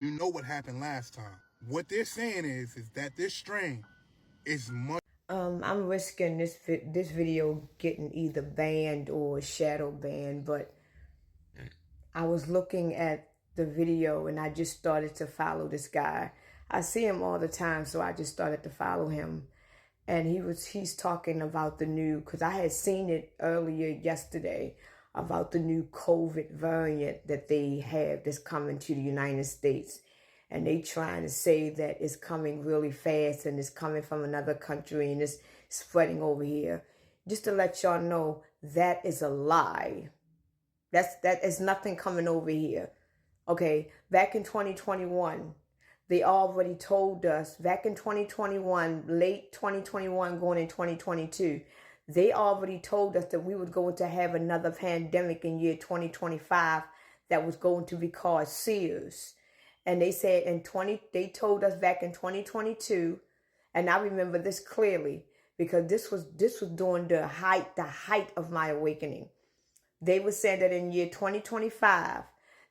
You know what happened last time. What they're saying is that this strain is much. I'm risking this video getting either banned or shadow banned, but I was looking at the video and I just started to follow this guy. I see him all the time, so I just started to follow him. And he's talking about the new, because I had seen it earlier yesterday about the new COVID variant that they have that's coming to the United States. And they trying to say that it's coming really fast and it's coming from another country and it's spreading over here. Just to let y'all know, that is a lie. That is nothing coming over here. Okay, back in 2021, they already told us, back in 2021, late 2021, going in 2022, they already told us that we were going to have another pandemic in year 2025 that was going to be called SARS. And they said they told us back in 2022, and I remember this clearly because this was during the height of my awakening. They were saying that in year 2025,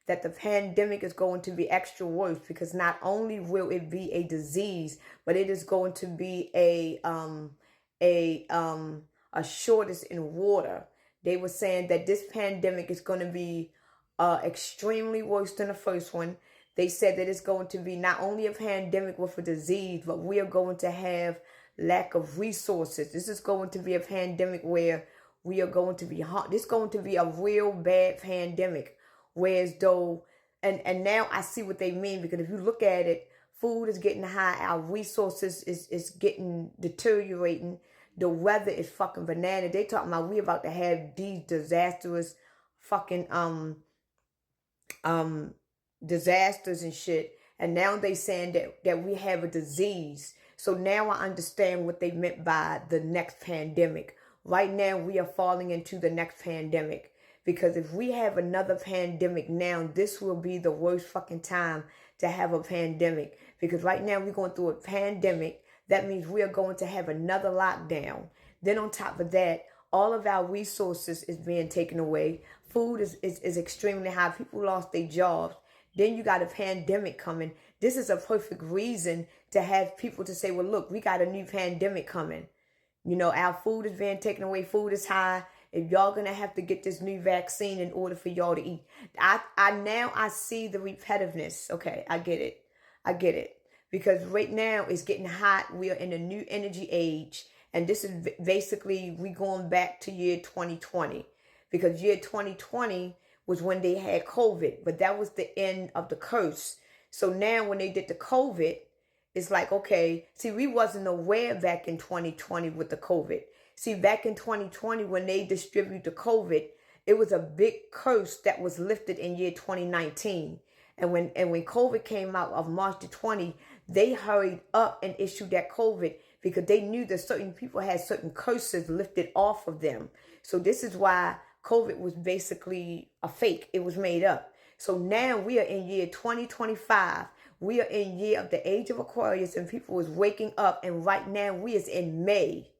that the pandemic is going to be extra worse because not only will it be a disease, but it is going to be a shortage in water. They were saying that this pandemic is going to be extremely worse than the first one. They said that it's going to be not only a pandemic with a disease, but we are going to have lack of resources. This is going to be a pandemic where we are going to be this is going to be a real bad pandemic. Whereas though, and now I see what they mean, because if you look at it, food is getting high, our resources is getting deteriorating, the weather is fucking banana. They talking about we about to have these disastrous fucking um disasters and shit, and now they saying that we have a disease. So now I understand what they meant by the next pandemic. Right now we are falling into the next pandemic, because if we have another pandemic now, this will be the worst fucking time to have a pandemic, because right now we're going through a pandemic. That means we are going to have another lockdown. Then on top of that, all of our resources is being taken away. Food is extremely high. People lost their jobs. Then you got a pandemic coming. This is a perfect reason to have people to say, well, look, we got a new pandemic coming. You know, our food is being taken away. Food is high. If y'all gonna have to get this new vaccine in order for y'all to eat. I see the repetitiveness. Okay, I get it. I get it. Because right now it's getting hot. We are in a new energy age. And this is basically, we going back to year 2020. Because year 2020 was when they had COVID. But that was the end of the curse. So now when they did the COVID, it's like, okay, see, we wasn't aware back in 2020 with the COVID. See, back in 2020, when they distributed the COVID, it was a big curse that was lifted in year 2019. And when COVID came out of March the 20, they hurried up and issued that COVID because they knew that certain people had certain curses lifted off of them. So this is why COVID was basically a fake. It was made up. So now we are in year 2025. We are in year of the age of Aquarius, and people is waking up. And right now we is in May.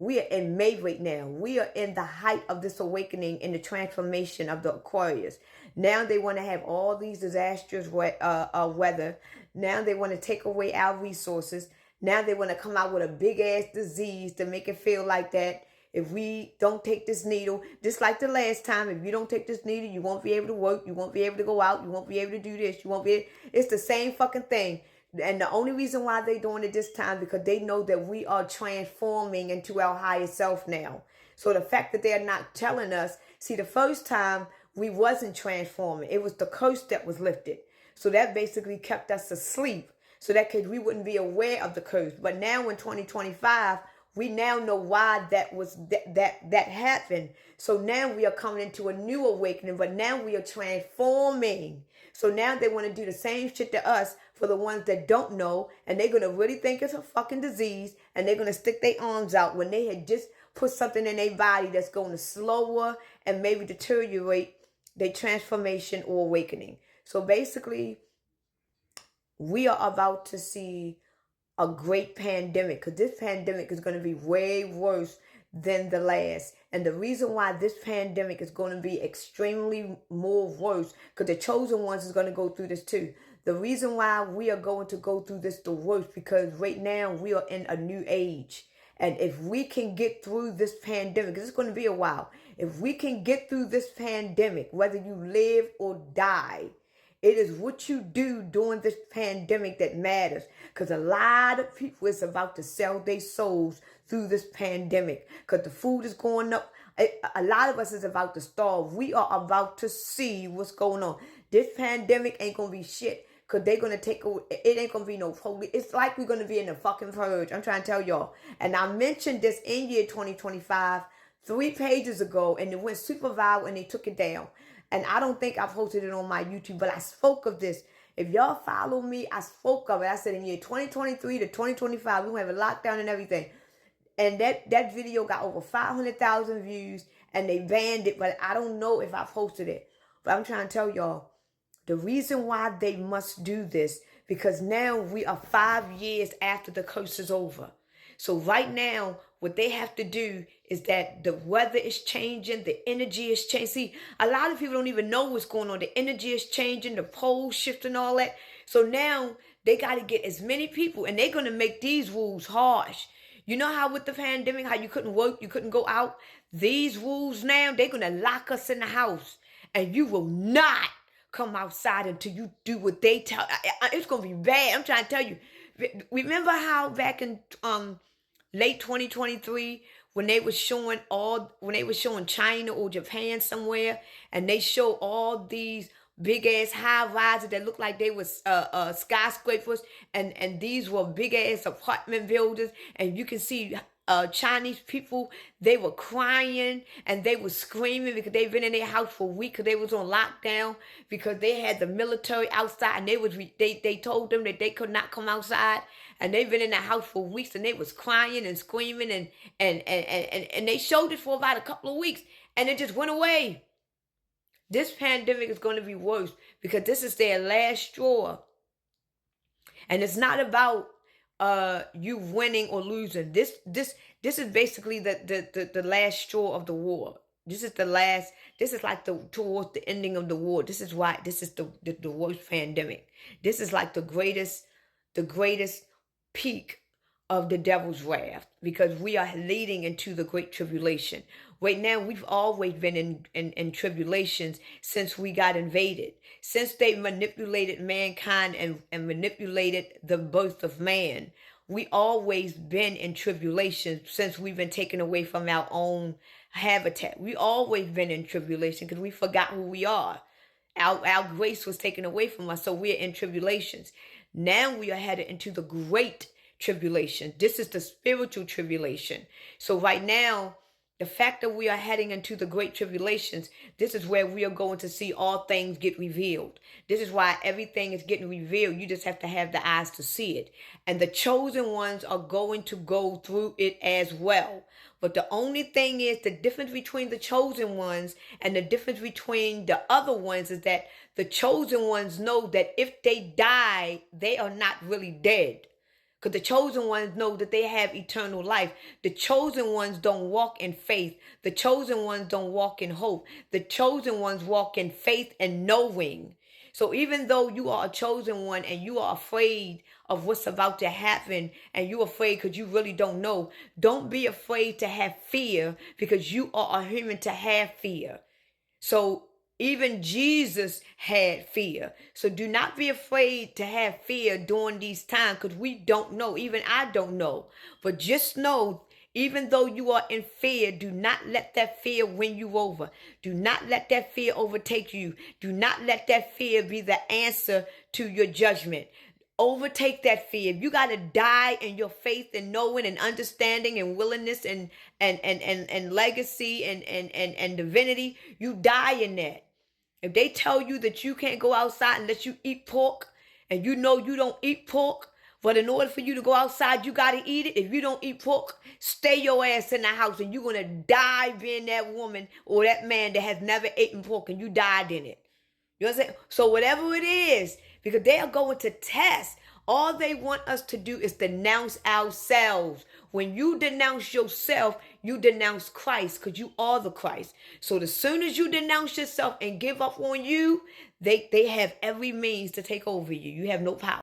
We are in May right now. We are in the height of this awakening in the transformation of the Aquarius. Now they want to have all these disastrous weather. Now they want to take away our resources. Now they want to come out with a big ass disease to make it feel like that if we don't take this needle, just like the last time, if you don't take this needle, you won't be able to work. You won't be able to go out. You won't be able to do this. You won't be. It's the same fucking thing. And the only reason why they doing it this time, because they know that we are transforming into our higher self now. So the fact that they're not telling us, see, the first time we wasn't transforming. It was the curse that was lifted. So that basically kept us asleep. So that we wouldn't be aware of the curse. But now in 2025, we now know why that happened. So now we are coming into a new awakening, but now we are transforming. So now they want to do the same shit to us for the ones that don't know, and they're going to really think it's a fucking disease, and they're going to stick their arms out when they had just put something in their body that's going to slower and maybe deteriorate their transformation or awakening. So basically, we are about to see a great pandemic, because this pandemic is going to be way worse than the last. And the reason why this pandemic is going to be extremely more worse, because the chosen ones is going to go through this too. The reason why we are going to go through this the worst, because right now we are in a new age. And if we can get through this pandemic, because it's going to be a while, if we can get through this pandemic, whether you live or die, it is what you do during this pandemic that matters. Because a lot of people is about to sell their souls through this pandemic. Because the food is going up. A lot of us is about to starve. We are about to see what's going on. This pandemic ain't going to be shit. Because they're going to take away. It ain't going to be no police. It's like we're going to be in the fucking purge. I'm trying to tell y'all. And I mentioned this in year 2025, 3 pages ago. And it went super viral and they took it down. And I don't think I posted it on my YouTube. But I spoke of this. If y'all follow me, I spoke of it. I said in year 2023 to 2025, we're going to have a lockdown and everything. And that video got over 500,000 views. And they banned it. But I don't know if I posted it. But I'm trying to tell y'all. The reason why they must do this, because now we are 5 years after the curse is over. So right now, what they have to do is that the weather is changing, the energy is changing. See, a lot of people don't even know what's going on. The energy is changing, the poles shifting, all that. So now they got to get as many people, and they're going to make these rules harsh. You know how with the pandemic, how you couldn't work, you couldn't go out? These rules now, they're going to lock us in the house, and you will not come outside until you do what they tell. It's gonna be bad. I'm trying to tell you. Remember how back in late 2023 when they were showing China or Japan somewhere, and they show all these big ass high rises that looked like they was skyscrapers, and these were big ass apartment buildings, and you can see Chinese people, they were crying and they were screaming because they've been in their house for a week because they was on lockdown because they had the military outside, and they told them that they could not come outside, and they've been in the house for weeks, and they was crying and screaming, and they showed it for about a couple of weeks, and it just went away. This pandemic is going to be worse because this is their last straw, and it's not about you winning or losing. This is basically the last straw of the war. This is like towards the ending of the war. This is why this is the worst pandemic. This is like the greatest peak of the devil's wrath, because we are leading into the great tribulation. Right now, we've always been in tribulations since we got invaded. Since they manipulated mankind and manipulated the birth of man, we always been in tribulation since we've been taken away from our own habitat. We always been in tribulation because we forgot who we are. Our grace was taken away from us, so we're in tribulations. Now we are headed into the great tribulation. This is the spiritual tribulation. So right now, the fact that we are heading into the great tribulations, this is where we are going to see all things get revealed. This is why everything is getting revealed. You just have to have the eyes to see it. And the chosen ones are going to go through it as well. But the only thing is, the difference between the chosen ones and the difference between the other ones is that the chosen ones know that if they die, they are not really dead. Because the chosen ones know that they have eternal life. The chosen ones don't walk in faith. The chosen ones don't walk in hope. The chosen ones walk in faith and knowing. So even though you are a chosen one and you are afraid of what's about to happen, and you're afraid because you really don't know, don't be afraid to have fear, because you are a human to have fear. So even Jesus had fear. So do not be afraid to have fear during these times, because we don't know. Even I don't know. But just know, even though you are in fear, do not let that fear win you over. Do not let that fear overtake you. Do not let that fear be the answer to your judgment. Overtake that fear. If you got to die in your faith and knowing and understanding and willingness and legacy and divinity, you die in that. If they tell you that you can't go outside unless you eat pork, and you know you don't eat pork, but in order for you to go outside, you got to eat it. If you don't eat pork, stay your ass in the house, and you're going to die being that woman or that man that has never eaten pork and you died in it. You know what I'm saying? So whatever it is, because they are going to test. All they want us to do is denounce ourselves. When you denounce yourself, you denounce Christ, because you are the Christ. So as soon as you denounce yourself and give up on you, They have every means to take over you. You have no power.